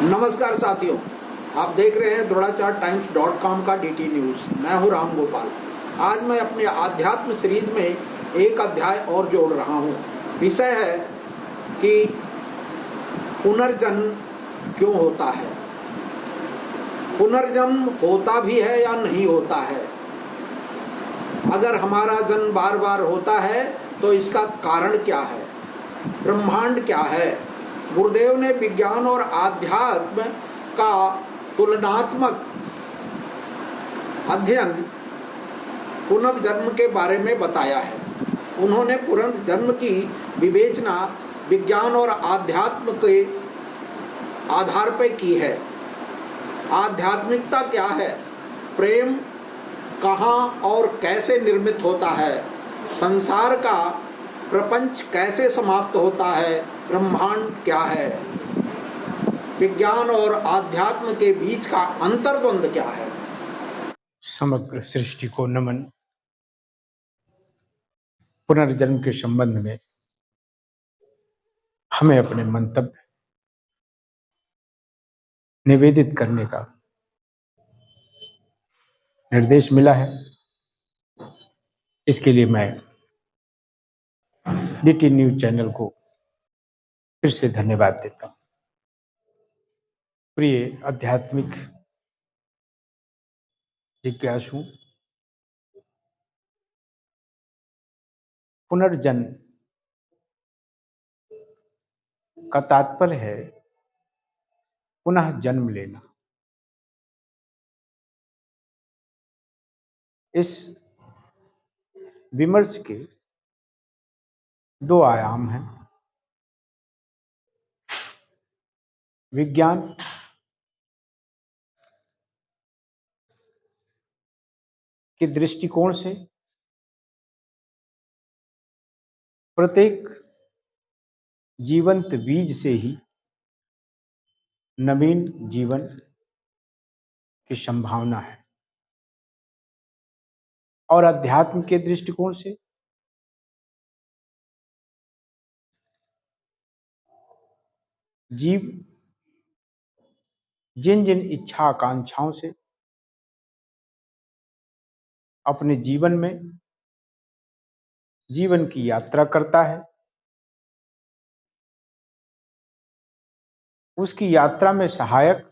नमस्कार साथियों, आप देख रहे हैं द्रोणाचार्य का डीटी न्यूज। मैं हूं राम गोपाल। आज मैं अपने आध्यात्म सीरीज में एक अध्याय और जोड़ रहा हूं। विषय है कि पुनर्जन्म क्यों होता है, पुनर्जन्म होता भी है या नहीं होता है। अगर हमारा जन्म बार बार होता है तो इसका कारण क्या है, ब्रह्मांड क्या है। गुरुदेव ने विज्ञान और आध्यात्म का तुलनात्मक अध्ययन पुनर्जन्म के बारे में बताया है। उन्होंने पुनर्जन्म की विवेचना विज्ञान और आध्यात्म के आधार पर की है। आध्यात्मिकता क्या है, प्रेम कहाँ और कैसे निर्मित होता है, संसार का प्रपंच कैसे समाप्त होता है, ब्रह्मांड क्या है, विज्ञान और आध्यात्म के बीच का अंतर्द्वंद क्या है। समग्र सृष्टि को नमन। पुनर्जन्म के संबंध में हमें अपने मंतव्य निवेदित करने का निर्देश मिला है। इसके लिए मैं डीटी न्यूज चैनल को फिर से धन्यवाद देता हूं। प्रिय आध्यात्मिक जिज्ञासु, पुनर्जन्म का तात्पर्य है पुनः जन्म लेना। इस विमर्श के दो आयाम हैं। विज्ञान के दृष्टिकोण से प्रत्येक जीवंत बीज से ही नवीन जीवन की संभावना है, और अध्यात्म के दृष्टिकोण से जीव जिन जिन इच्छा आकांक्षाओं से अपने जीवन में जीवन की यात्रा करता है, उसकी यात्रा में सहायक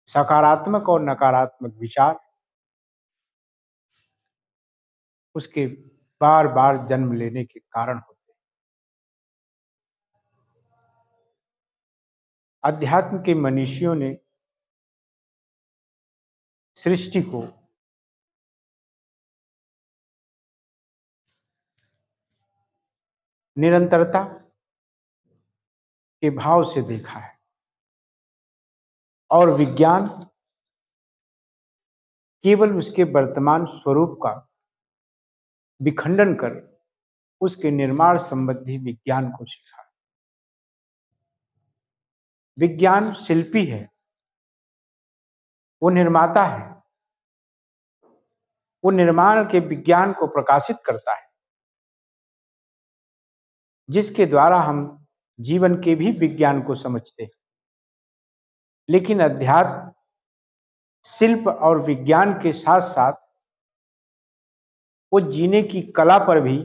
सकारात्मक और नकारात्मक विचार उसके बार बार जन्म लेने के कारण होते हैं। अध्यात्म के मनीषियों ने सृष्टि को निरंतरता के भाव से देखा है, और विज्ञान केवल उसके वर्तमान स्वरूप का विखंडन कर उसके निर्माण संबंधी विज्ञान को सीखा। विज्ञान शिल्पी है, वो निर्माता है, वो निर्माण के विज्ञान को प्रकाशित करता है, जिसके द्वारा हम जीवन के भी विज्ञान को समझते हैं। लेकिन अध्यात्म शिल्प और विज्ञान के साथ साथ वो जीने की कला पर भी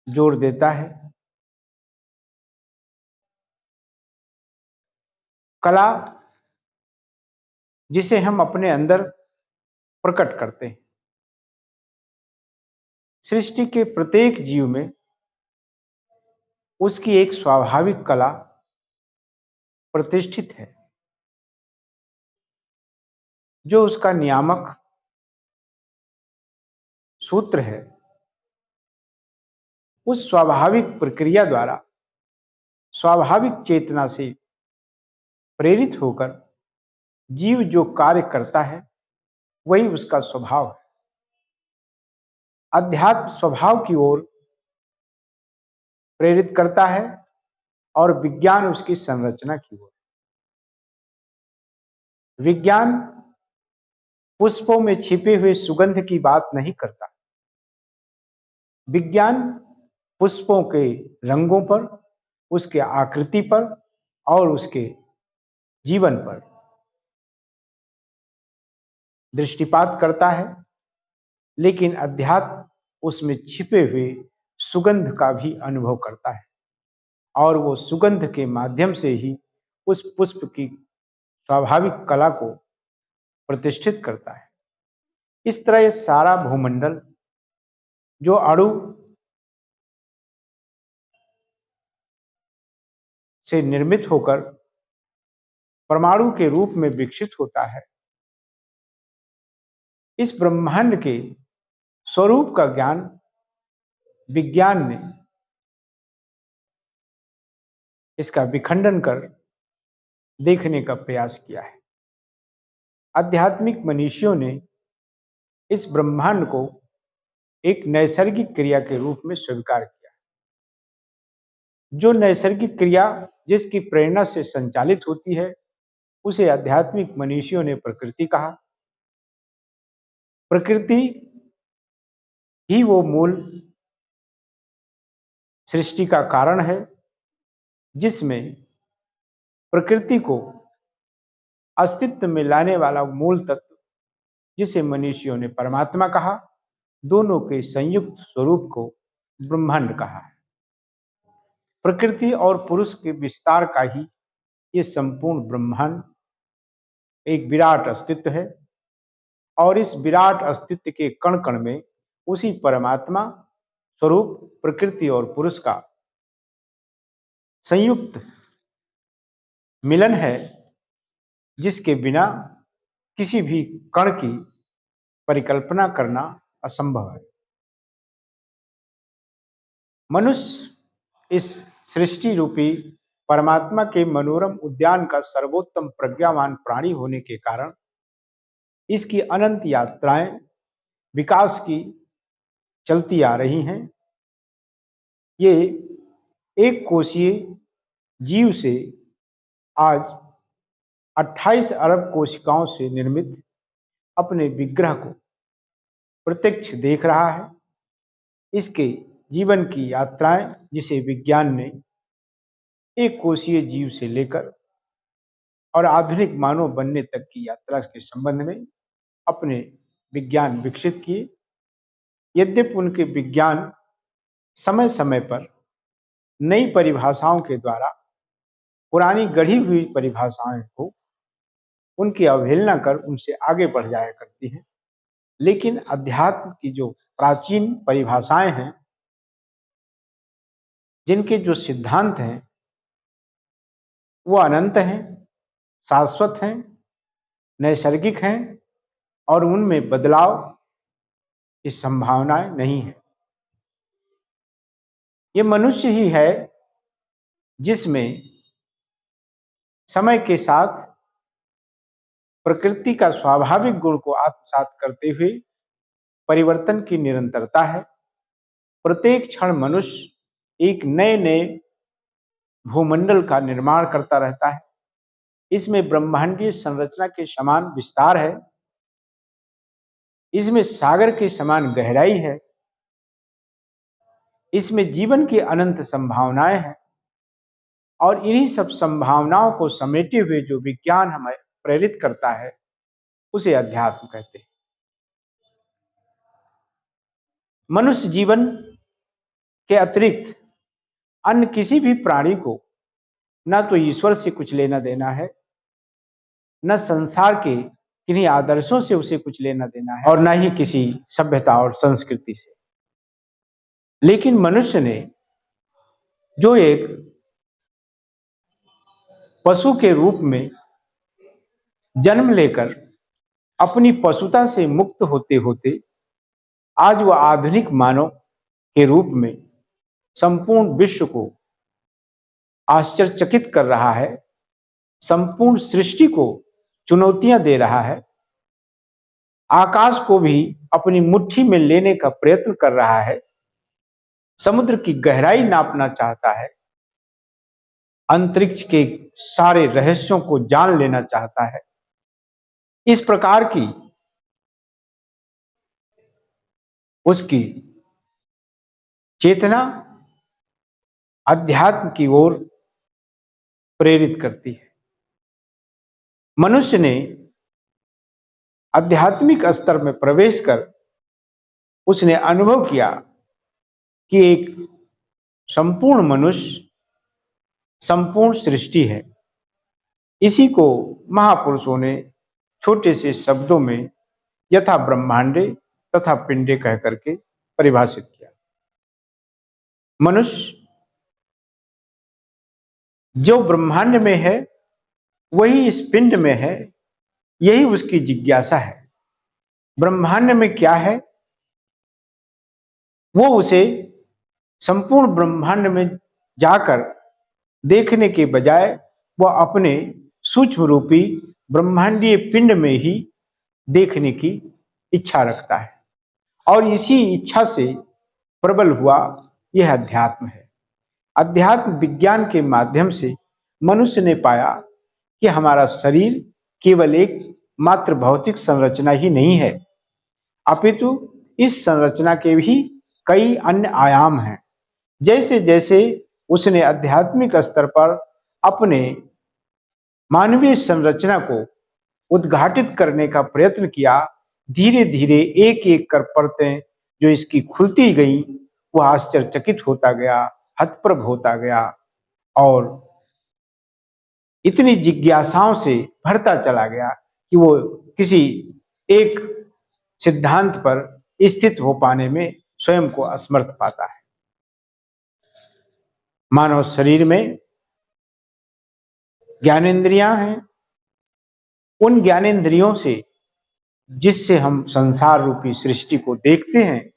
जोर देता है। कला जिसे हम अपने अंदर प्रकट करते हैं। सृष्टि के प्रत्येक जीव में उसकी एक स्वाभाविक कला प्रतिष्ठित है, जो उसका नियामक सूत्र है। उस स्वाभाविक प्रक्रिया द्वारा स्वाभाविक चेतना से प्रेरित होकर जीव जो कार्य करता है वही उसका स्वभाव है। अध्यात्म स्वभाव की ओर प्रेरित करता है और विज्ञान उसकी संरचना की ओर। विज्ञान पुष्पों में छिपे हुए सुगंध की बात नहीं करता। विज्ञान पुष्पों के रंगों पर, उसके आकृति पर और उसके जीवन पर दृष्टिपात करता है, लेकिन अध्यात्म उसमें छिपे हुए सुगंध का भी अनुभव करता है और वो सुगंध के माध्यम से ही उस पुष्प की स्वाभाविक कला को प्रतिष्ठित करता है। इस तरह ये सारा भूमंडल जो अणु से निर्मित होकर परमाणु के रूप में विकसित होता है, इस ब्रह्मांड के स्वरूप का ज्ञान विज्ञान ने इसका विखंडन कर देखने का प्रयास किया है। आध्यात्मिक मनीषियों ने इस ब्रह्मांड को एक नैसर्गिक क्रिया के रूप में स्वीकार किया। जो नैसर्गिक क्रिया जिसकी प्रेरणा से संचालित होती है उसे आध्यात्मिक मनीषियों ने प्रकृति कहा। प्रकृति ही वो मूल सृष्टि का कारण है जिसमें प्रकृति को अस्तित्व में लाने वाला मूल तत्व जिसे मनीषियों ने परमात्मा कहा, दोनों के संयुक्त स्वरूप को ब्रह्मांड कहा है। प्रकृति और पुरुष के विस्तार का ही ये संपूर्ण ब्रह्मांड एक विराट अस्तित्व है और इस विराट अस्तित्व के कण कण में उसी परमात्मा स्वरूप प्रकृति और पुरुष का संयुक्त मिलन है, जिसके बिना किसी भी कण की परिकल्पना करना असंभव है। मनुष्य इस सृष्टि रूपी परमात्मा के मनोरम उद्यान का सर्वोत्तम प्रज्ञावान प्राणी होने के कारण इसकी अनंत यात्राएं विकास की चलती आ रही हैं। ये एक कोशीय जीव से आज 28 अरब कोशिकाओं से निर्मित अपने विग्रह को प्रत्यक्ष देख रहा है। इसके जीवन की यात्राएं जिसे विज्ञान ने एक कोशीय जीव से लेकर और आधुनिक मानव बनने तक की यात्रा के संबंध में अपने विज्ञान विकसित किए। यद्यपि उनके विज्ञान समय समय पर नई परिभाषाओं के द्वारा पुरानी गढ़ी हुई परिभाषाओं को उनकी अवहेलना कर उनसे आगे बढ़ जाया करती है, लेकिन अध्यात्म की जो प्राचीन परिभाषाएं हैं, जिनके जो सिद्धांत हैं वो अनंत हैं, शाश्वत हैं, नैसर्गिक हैं और उनमें बदलाव की संभावनाएं नहीं है। ये मनुष्य ही है जिसमें समय के साथ प्रकृति का स्वाभाविक गुण को आत्मसात करते हुए परिवर्तन की निरंतरता है। प्रत्येक क्षण मनुष्य एक नए नए भूमंडल का निर्माण करता रहता है। इसमें ब्रह्मांडीय संरचना के समान विस्तार है, इसमें सागर के समान गहराई है, इसमें जीवन की अनंत संभावनाएं हैं और इन्हीं सब संभावनाओं को समेटे हुए जो विज्ञान हमें प्रेरित करता है उसे अध्यात्म कहते हैं। मनुष्य जीवन के अतिरिक्त अन्य किसी भी प्राणी को न तो ईश्वर से कुछ लेना देना है, न संसार के किन्हीं आदर्शों से उसे कुछ लेना देना है और न ही किसी सभ्यता और संस्कृति से। लेकिन मनुष्य ने जो एक पशु के रूप में जन्म लेकर अपनी पशुता से मुक्त होते होते आज वह आधुनिक मानव के रूप में संपूर्ण विश्व को आश्चर्यचकित कर रहा है, संपूर्ण सृष्टि को चुनौतियां दे रहा है, आकाश को भी अपनी मुट्ठी में लेने का प्रयत्न कर रहा है, समुद्र की गहराई नापना चाहता है, अंतरिक्ष के सारे रहस्यों को जान लेना चाहता है। इस प्रकार की उसकी चेतना अध्यात्म की ओर प्रेरित करती है। मनुष्य ने आध्यात्मिक स्तर में प्रवेश कर उसने अनुभव किया कि एक संपूर्ण मनुष्य संपूर्ण सृष्टि है। इसी को महापुरुषों ने छोटे से शब्दों में यथा ब्रह्मांडे तथा पिंडे कह करके परिभाषित किया। मनुष्य जो ब्रह्मांड में है वही इस पिंड में है, यही उसकी जिज्ञासा है। ब्रह्मांड में क्या है वो उसे संपूर्ण ब्रह्मांड में जाकर देखने के बजाय वह अपने सूक्ष्म रूपी ब्रह्मांडीय पिंड में ही देखने की इच्छा रखता है, और इसी इच्छा से प्रबल हुआ यह अध्यात्म है। अध्यात्म विज्ञान के माध्यम से मनुष्य ने पाया कि हमारा शरीर केवल एक मात्र भौतिक संरचना ही नहीं है, अपितु इस संरचना के भी कई अन्य आयाम हैं। जैसे जैसे उसने आध्यात्मिक स्तर पर अपने मानवीय संरचना को उद्घाटित करने का प्रयत्न किया, धीरे धीरे एक एक कर परतें जो इसकी खुलती गई वह आश्चर्यचकित होता गया, हतप्रभ होता गया और इतनी जिज्ञासाओं से भरता चला गया कि वो किसी एक सिद्धांत पर स्थित हो पाने में स्वयं को असमर्थ पाता है। मानव शरीर में ज्ञानेंद्रियां हैं। उन ज्ञानेंद्रियों से जिससे हम संसार रूपी सृष्टि को देखते हैं,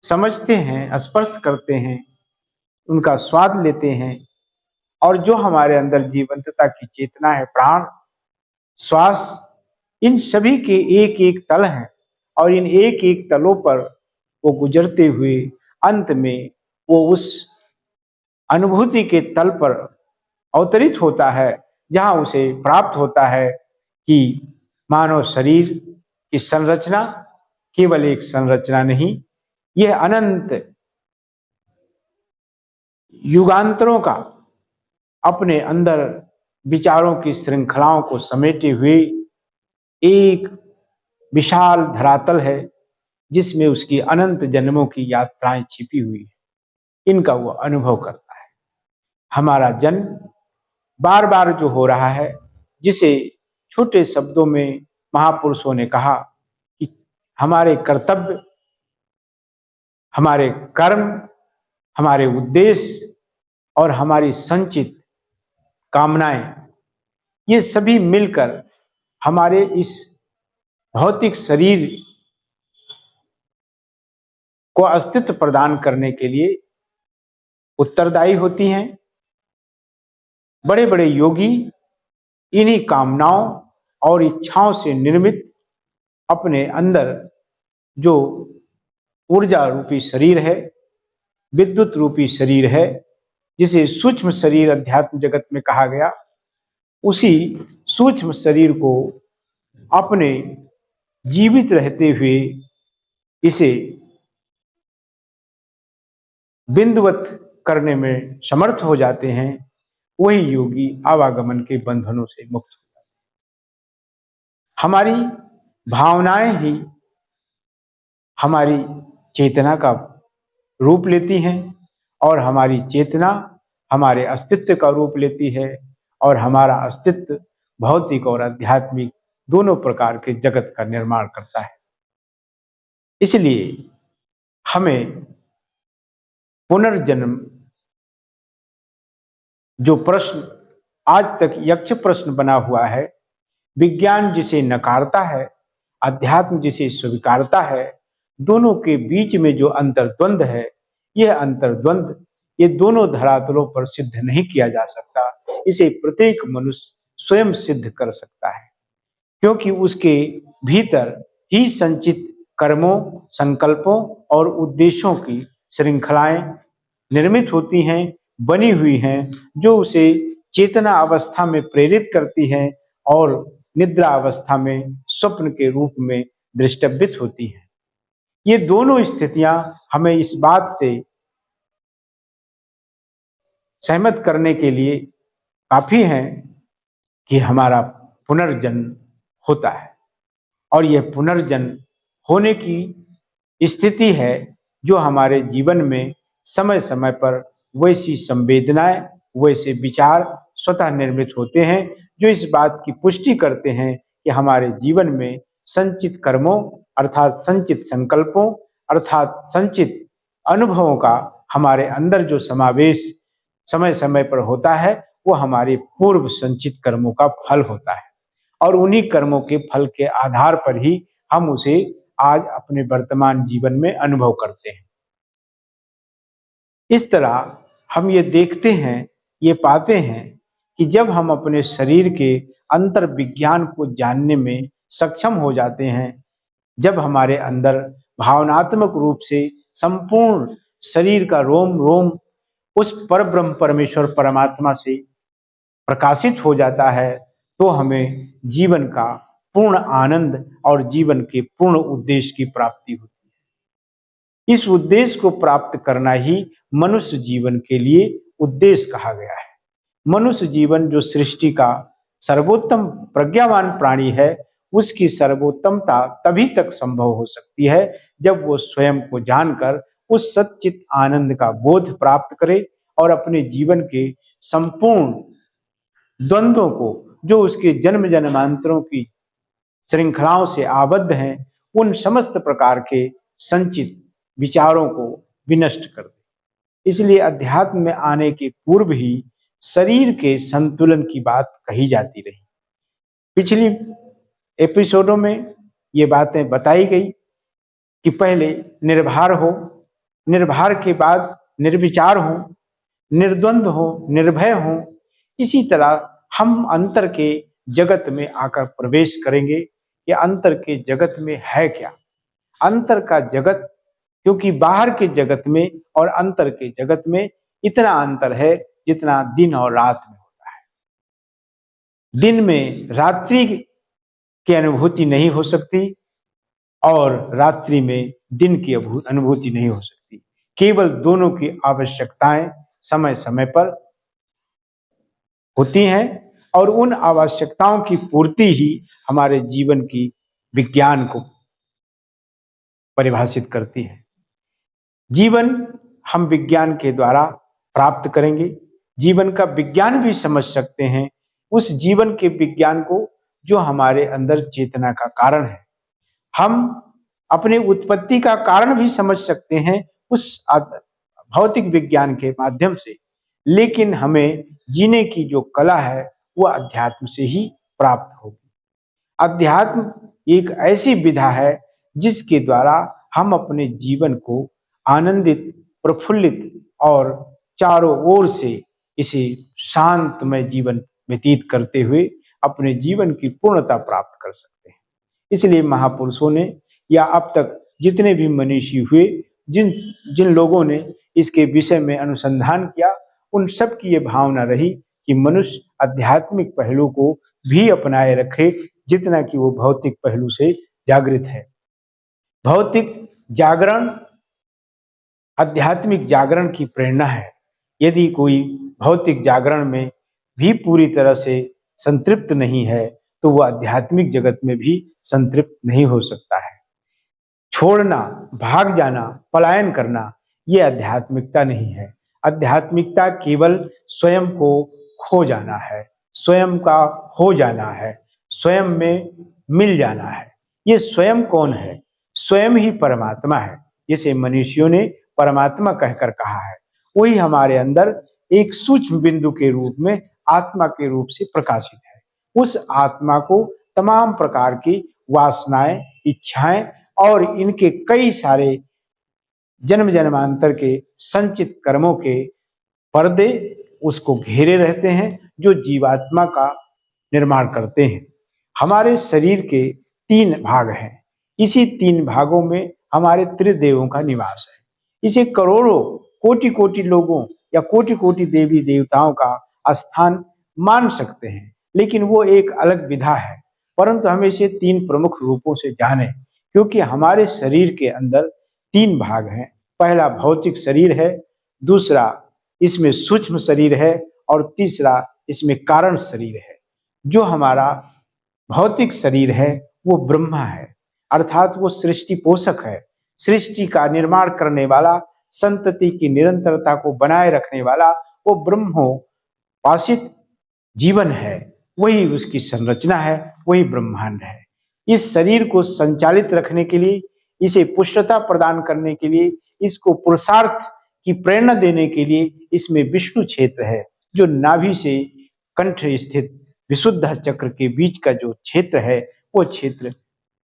समझते हैं, स्पर्श करते हैं, उनका स्वाद लेते हैं, और जो हमारे अंदर जीवंतता की चेतना है, प्राण, श्वास, इन सभी के एक एक तल हैं, और इन एक एक तलों पर वो गुजरते हुए अंत में वो उस अनुभूति के तल पर अवतरित होता है जहां उसे प्राप्त होता है कि मानव शरीर की संरचना केवल एक संरचना नहीं, यह अनंत युगांतरों का अपने अंदर विचारों की श्रृंखलाओं को समेटे हुए एक विशाल धरातल है जिसमें उसकी अनंत जन्मों की यात्राएं छिपी हुई है। इनका वो अनुभव करता है। हमारा जन्म बार बार जो हो रहा है, जिसे छोटे शब्दों में महापुरुषों ने कहा कि हमारे कर्तव्य, हमारे कर्म, हमारे उद्देश्य और हमारी संचित कामनाएं, ये सभी मिलकर हमारे इस भौतिक शरीर को अस्तित्व प्रदान करने के लिए उत्तरदायी होती हैं। बड़े बड़े योगी इन्हीं कामनाओं और इच्छाओं से निर्मित अपने अंदर जो ऊर्जा रूपी शरीर है, विद्युत रूपी शरीर है, जिसे सूक्ष्म शरीर अध्यात्म जगत में कहा गया, उसी सूक्ष्म शरीर को अपने जीवित रहते हुए इसे बिंदुवत करने में समर्थ हो जाते हैं। वही योगी आवागमन के बंधनों से मुक्त हो जाते हैं। हमारी भावनाएं ही हमारी चेतना का रूप लेती हैं, और हमारी चेतना हमारे अस्तित्व का रूप लेती है, और हमारा अस्तित्व भौतिक और आध्यात्मिक दोनों प्रकार के जगत का निर्माण करता है। इसलिए हमें पुनर्जन्म जो प्रश्न आज तक यक्ष प्रश्न बना हुआ है, विज्ञान जिसे नकारता है, अध्यात्म जिसे स्वीकारता है, दोनों के बीच में जो अंतर्द्वंद है, यह अंतर्द्वंद ये दोनों धरातलों पर सिद्ध नहीं किया जा सकता। इसे प्रत्येक मनुष्य स्वयं सिद्ध कर सकता है, क्योंकि उसके भीतर ही संचित कर्मों, संकल्पों और उद्देश्यों की श्रृंखलाएं निर्मित होती हैं, बनी हुई हैं, जो उसे चेतना अवस्था में प्रेरित करती हैं और निद्रा अवस्था में स्वप्न के रूप में दृष्टव्यत होती हैं। ये दोनों स्थितियां हमें इस बात से सहमत करने के लिए काफी हैं कि हमारा पुनर्जन्म होता है, और यह पुनर्जन्म होने की स्थिति है जो हमारे जीवन में समय समय पर वैसी संवेदनाएं, वैसे विचार स्वतः निर्मित होते हैं जो इस बात की पुष्टि करते हैं कि हमारे जीवन में संचित कर्मों अर्थात संचित संकल्पों अर्थात संचित अनुभवों का हमारे अंदर जो समावेश समय समय पर होता है वो हमारे पूर्व संचित कर्मों का फल होता है, और उन्हीं कर्मों के फल के आधार पर ही हम उसे आज अपने वर्तमान जीवन में अनुभव करते हैं। इस तरह हम ये देखते हैं, ये पाते हैं कि जब हम अपने शरीर के अंतर विज्ञान को जानने में सक्षम हो जाते हैं, जब हमारे अंदर भावनात्मक रूप से संपूर्ण शरीर का रोम रोम उस परब्रह्म परमेश्वर परमात्मा से प्रकाशित हो जाता है, तो हमें जीवन का पूर्ण आनंद और जीवन के पूर्ण उद्देश्य की प्राप्ति होती है। इस उद्देश्य को प्राप्त करना ही मनुष्य जीवन के लिए उद्देश्य कहा गया है। मनुष्य जीवन जो सृष्टि का सर्वोत्तम प्रज्ञावान प्राणी है, उसकी सर्वोत्तमता तभी तक संभव हो सकती है जब वो स्वयं को जानकर उस सच्चित आनंद का बोध प्राप्त करे और अपने जीवन के संपूर्ण द्वंद्वों को, जो उसके जन्म जन्मांतरों की श्रृंखलाओं से आबद्ध हैं, उन समस्त प्रकार के संचित विचारों को विनष्ट कर दे। इसलिए अध्यात्म में आने के पूर्व ही शरीर के संतुलन की बात कही जाती रही। पिछली एपिसोडों में ये बातें बताई गई कि पहले निर्भर हो, निर्भर के बाद निर्विचार हो, निर्द्वंद्व हो, निर्भय हो। इसी तरह हम अंतर के जगत में आकर प्रवेश करेंगे कि अंतर के जगत में है क्या। अंतर का जगत, क्योंकि बाहर के जगत में और अंतर के जगत में इतना अंतर है जितना दिन और रात में होता है। दिन में रात्रि की अनुभूति नहीं हो सकती और रात्रि में दिन की अनुभूति नहीं हो सकती। केवल दोनों की आवश्यकताएं समय समय पर होती हैं और उन आवश्यकताओं की पूर्ति ही हमारे जीवन की विज्ञान को परिभाषित करती है। जीवन हम विज्ञान के द्वारा प्राप्त करेंगे, जीवन का विज्ञान भी समझ सकते हैं, उस जीवन के विज्ञान को जो हमारे अंदर चेतना का कारण है। हम अपने उत्पत्ति का कारण भी समझ सकते हैं उस भौतिक विज्ञान के माध्यम से, लेकिन हमें जीने की जो कला है वो अध्यात्म से ही प्राप्त होगी। अध्यात्म एक ऐसी विधा है जिसके द्वारा हम अपने जीवन को आनंदित, प्रफुल्लित और चारों ओर से इसे शांतमय जीवन व्यतीत करते हुए अपने जीवन की पूर्णता प्राप्त कर सकते हैं। इसलिए महापुरुषों ने या अब तक जितने भी मनीषी हुए, जिन जिन लोगों ने इसके विषय में अनुसंधान किया, उन सब की ये भावना रही कि मनुष्य आध्यात्मिक पहलू को भी अपनाए रखे जितना कि वो भौतिक पहलू से जागृत है। भौतिक जागरण आध्यात्मिक जागरण की प्रेरणा है। यदि कोई भौतिक जागरण में भी पूरी तरह से संतृप्त नहीं है तो वह आध्यात्मिक जगत में भी संतृप्त नहीं हो सकता है। छोड़ना, भाग जाना, पलायन करना ये आध्यात्मिकता नहीं है। आध्यात्मिकता केवल स्वयं को खो जाना है, स्वयं का हो जाना है, स्वयं में मिल जाना है। ये स्वयं कौन है? स्वयं ही परमात्मा है। जिसे मनुष्यों ने परमात्मा कहकर कहा है, वही हमारे अंदर एक सूक्ष्म बिंदु के रूप में आत्मा के रूप से प्रकाशित है। उस आत्मा को तमाम प्रकार की वासनाएं, इच्छाएं और इनके कई सारे जन्म जन्मांतर के संचित कर्मों के पर्दे उसको घेरे रहते हैं, जो जीवात्मा का निर्माण करते हैं। हमारे शरीर के 3 भाग हैं। इसी 3 भागों में हमारे त्रिदेवों का निवास है। इसे करोड़ों कोटि कोटि लोगों या कोटि कोटि देवी देवताओं का स्थान मान सकते हैं, लेकिन वो एक अलग विधा है। परंतु हम इसे 3 प्रमुख रूपों से जाने, क्योंकि हमारे शरीर के अंदर 3 भाग हैं। पहला भौतिक शरीर है, दूसरा इसमें सूक्ष्म शरीर है और तीसरा इसमें कारण शरीर है। जो हमारा भौतिक शरीर है वो ब्रह्मा है, अर्थात वो सृष्टि पोषक है, सृष्टि का निर्माण करने वाला, संतति की निरंतरता को बनाए रखने वाला वो ब्रह्मोपासित जीवन है, वही उसकी संरचना है, वही ब्रह्मांड है। इस शरीर को संचालित रखने के लिए, इसे पुष्टता प्रदान करने के लिए, इसको पुरुषार्थ की प्रेरणा देने के लिए इसमें विष्णु क्षेत्र है, जो नाभि से कंठ स्थित विशुद्ध चक्र के बीच का जो क्षेत्र है वो क्षेत्र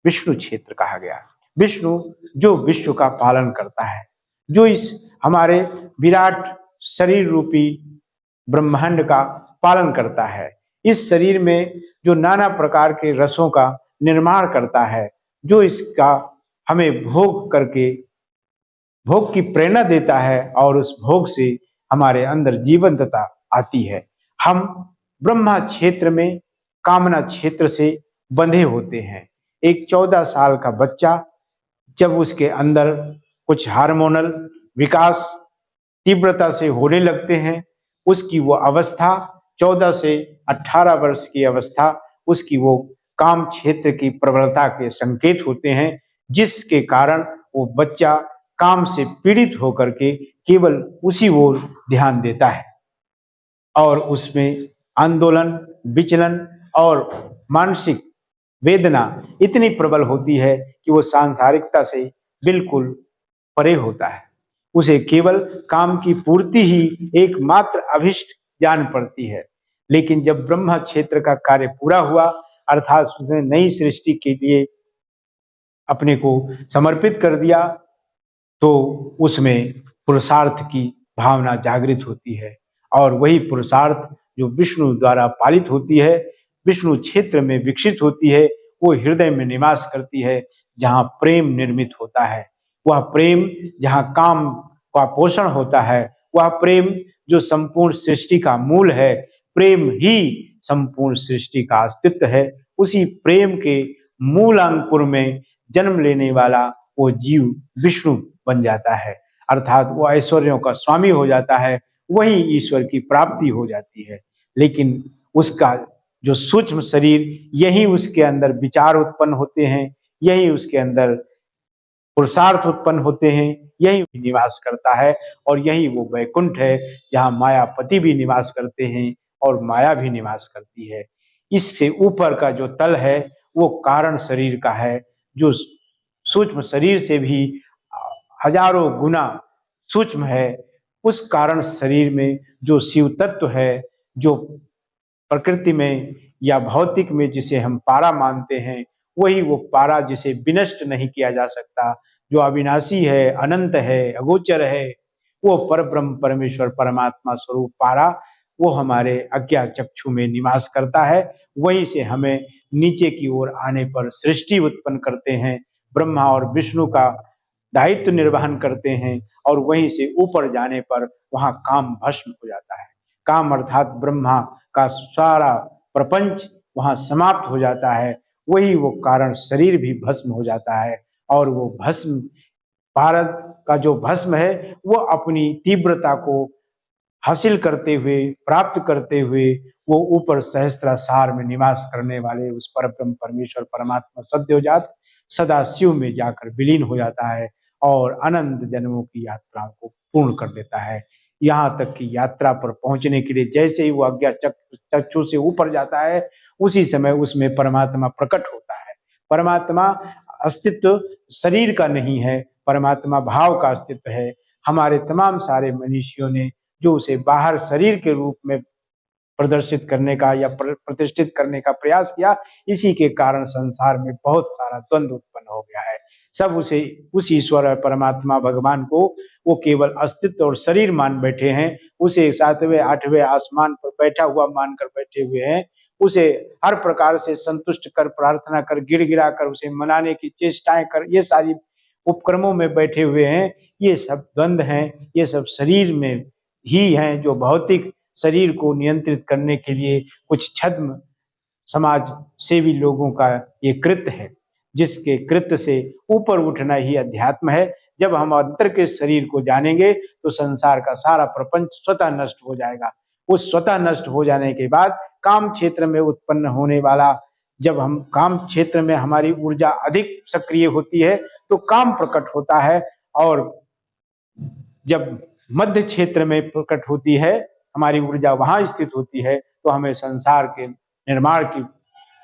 विष्णु क्षेत्र कहा गया। विष्णु जो विश्व का पालन करता है, जो इस हमारे विराट शरीर रूपी ब्रह्मांड का पालन करता है, इस शरीर में जो नाना प्रकार के रसों का निर्माण करता है, जो इसका हमें भोग करके भोग की प्रेरणा देता है और उस भोग से हमारे अंदर जीवंतता आती है। हम ब्रह्मा क्षेत्र में कामना क्षेत्र से बंधे होते हैं। एक 14 साल का बच्चा जब उसके अंदर कुछ हार्मोनल विकास तीव्रता से होने लगते हैं, उसकी वो अवस्था 14 से 18 वर्ष की अवस्था, उसकी वो काम क्षेत्र की प्रबलता के संकेत होते हैं, जिसके कारण वो बच्चा काम से पीड़ित होकर के केवल उसी ओर ध्यान देता है और उसमें आंदोलन, विचलन और मानसिक वेदना इतनी प्रबल होती है कि वो सांसारिकता से बिल्कुल परे होता है। उसे केवल काम की पूर्ति ही एकमात्र अभिष्ट जान पड़ती है। लेकिन जब ब्रह्मा क्षेत्र का कार्य पूरा हुआ, अर्थात उसने नई सृष्टि के लिए अपने को समर्पित कर दिया, तो उसमें पुरुषार्थ की भावना जागृत होती है और वही पुरुषार्थ जो विष्णु द्वारा पालित होती है, विष्णु क्षेत्र में विकसित होती है, वो हृदय में निवास करती है, जहाँ प्रेम निर्मित होता है। वह प्रेम जहाँ काम का पोषण होता है, वह प्रेम जो संपूर्ण सृष्टि का मूल है, प्रेम ही संपूर्ण सृष्टि का अस्तित्व है। उसी प्रेम के मूल अंकुर में जन्म लेने वाला वो जीव विष्णु बन जाता है, अर्थात वो ऐश्वर्यों का स्वामी हो जाता है, वही ईश्वर की प्राप्ति हो जाती है। लेकिन उसका जो सूक्ष्म शरीर, यही उसके अंदर विचार उत्पन्न होते हैं, यही उसके अंदर पुरुषार्थ उत्पन्न होते हैं, यही निवास करता है और यही वो वैकुंठ है जहाँ मायापति भी निवास करते हैं और माया भी निवास करती है। इससे ऊपर का जो तल है वो कारण शरीर का है, जो सूक्ष्म शरीर से भी हजारों गुना सूक्ष्म है। उस कारण शरीर में जो शिव तत्व है, जो प्रकृति में या भौतिक में जिसे हम पारा मानते हैं, वही वो पारा जिसे विनष्ट नहीं किया जा सकता, जो अविनाशी है, अनंत है, अगोचर है, वो परब्रह्म परमेश्वर परमात्मा स्वरूप पारा, वो हमारे अज्ञा चक्षु में निवास करता है। वहीं से हमें नीचे की ओर आने पर सृष्टि उत्पन्न करते हैं, ब्रह्मा और विष्णु का दायित्व निर्वहन करते हैं और वहीं से ऊपर जाने पर वहां काम भस्म हो जाता है। काम अर्थात ब्रह्मा का सारा प्रपंच वहां समाप्त हो जाता है, वही वो कारण शरीर भी भस्म हो जाता है और वो भस्म, भारत का जो भस्म है, वो अपनी तीव्रता को हासिल करते हुए, प्राप्त करते हुए, वो ऊपर सहस्त्रासार में निवास करने वाले उस परब्रह्म परमेश्वर परमात्मा सद्योजात सदा शिव में जाकर विलीन हो जाता है और अनंत जन्मों की यात्राओं को पूर्ण कर देता है। यहाँ तक कि यात्रा पर पहुंचने के लिए जैसे ही वो अज्ञा चक्षु से ऊपर जाता है, उसी समय उसमें परमात्मा प्रकट होता है। परमात्मा अस्तित्व शरीर का नहीं है, परमात्मा भाव का अस्तित्व है। हमारे तमाम सारे मनीषियों ने जो उसे बाहर शरीर के रूप में प्रदर्शित करने का या प्रतिष्ठित करने का प्रयास किया, इसी के कारण संसार में बहुत सारा द्वंद्व उत्पन्न हो गया है। सब उसे उस ईश्वर और परमात्मा भगवान को वो केवल अस्तित्व और शरीर मान बैठे हैं, उसे 7वें 8वें आसमान पर बैठा हुआ मानकर बैठे हुए हैं, उसे हर प्रकार से संतुष्ट कर, प्रार्थना कर, गिड़गिड़ा कर उसे मनाने की चेष्टाएं कर, ये सारी उपक्रमों में बैठे हुए हैं। ये सब द्वंद्व हैं, ये सब शरीर में ही हैं, जो भौतिक शरीर को नियंत्रित करने के लिए कुछ छद्म समाज सेवी लोगों का ये कृत्य है, जिसके कृत्य से ऊपर उठना ही अध्यात्म है, जब हम अंतर के शरीर को जानेंगे तो संसार का सारा प्रपंच स्वतः नष्ट हो जाएगा। उस स्वतः नष्ट हो जाने के बाद काम क्षेत्र में उत्पन्न होने वाला, जब हम काम क्षेत्र में हमारी ऊर्जा अधिक सक्रिय होती है तो काम प्रकट होता है, और जब मध्य क्षेत्र में प्रकट होती है हमारी ऊर्जा, वहां स्थित होती है, तो हमें संसार के निर्माण की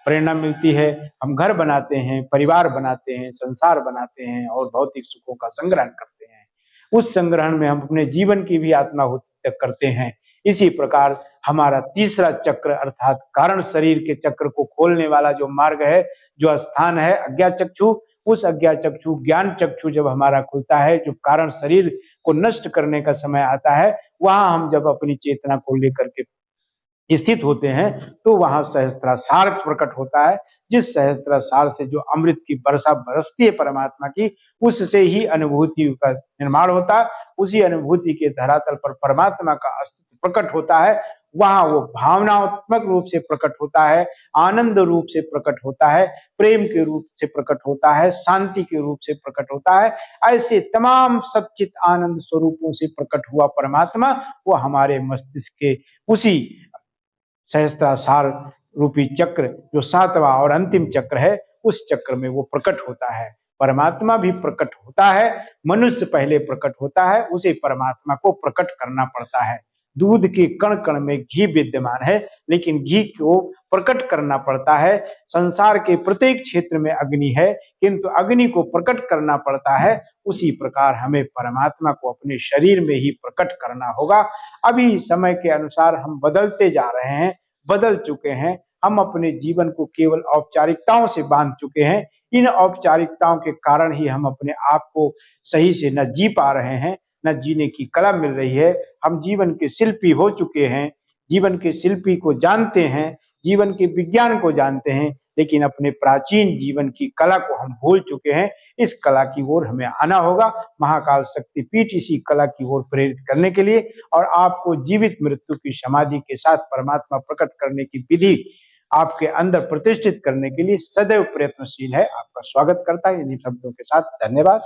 प्रेरणा मिलती है। हम घर बनाते हैं, परिवार बनाते हैं, संसार बनाते हैं और भौतिक सुखों का संग्रहण करते हैं। उस संग्रहण में हम अपने जीवन की भी आत्माहुति तक करते हैं। इसी प्रकार हमारा तीसरा चक्र अर्थात कारण शरीर के चक्र को खोलने वाला जो मार्ग है, जो स्थान है अज्ञा चक्षु, उस अज्ञा चक्षु ज्ञान चक्षु जब हमारा खुलता है, जो कारण शरीर को नष्ट करने का समय आता है, वहां हम जब अपनी चेतना को लेकर के स्थित होते हैं तो वहां सहस्त्रासार प्रकट होता है। जिस सहस्त्रासार से जो अमृत की वर्षा बरसती है परमात्मा की, उससे ही अनुभूति का निर्माण होता है। उसी अनुभूति के धरातल पर परमात्मा का अस्तित्व प्रकट होता है। वहां वो भावनात्मक रूप से प्रकट होता है, आनंद रूप से प्रकट होता है, प्रेम के रूप से प्रकट होता है, शांति के रूप से प्रकट होता है। ऐसे तमाम सच्चित आनंद स्वरूपों से प्रकट हुआ परमात्मा वो हमारे मस्तिष्क के उसी सहस्त्रासार रूपी चक्र, जो सातवां और अंतिम चक्र है, उस चक्र में वो प्रकट होता है। परमात्मा भी प्रकट होता है, मनुष्य पहले प्रकट होता है, उसे परमात्मा को प्रकट करना पड़ता है। दूध के कण कण में घी विद्यमान है, लेकिन घी को प्रकट करना पड़ता है। संसार के प्रत्येक क्षेत्र में अग्नि है, किंतु अग्नि को प्रकट करना पड़ता है। उसी प्रकार हमें परमात्मा को अपने शरीर में ही प्रकट करना होगा। अभी समय के अनुसार हम बदलते जा रहे हैं, बदल चुके हैं। हम अपने जीवन को केवल औपचारिकताओं से बांध चुके हैं। इन औपचारिकताओं के कारण ही हम अपने आप को सही से न जी पा रहे हैं, न जीने की कला मिल रही है। हम जीवन के शिल्पी हो चुके हैं, जीवन के शिल्पी को जानते हैं, जीवन के विज्ञान को जानते हैं, लेकिन अपने प्राचीन जीवन की कला को हम भूल चुके हैं। इस कला की ओर हमें आना होगा। महाकाल शक्तिपीठ इसी कला की ओर प्रेरित करने के लिए और आपको जीवित मृत्यु की समाधि के साथ परमात्मा प्रकट करने की विधि आपके अंदर प्रतिष्ठित करने के लिए सदैव प्रयत्नशील है। आपका स्वागत करता है इन्हीं शब्दों के साथ। धन्यवाद।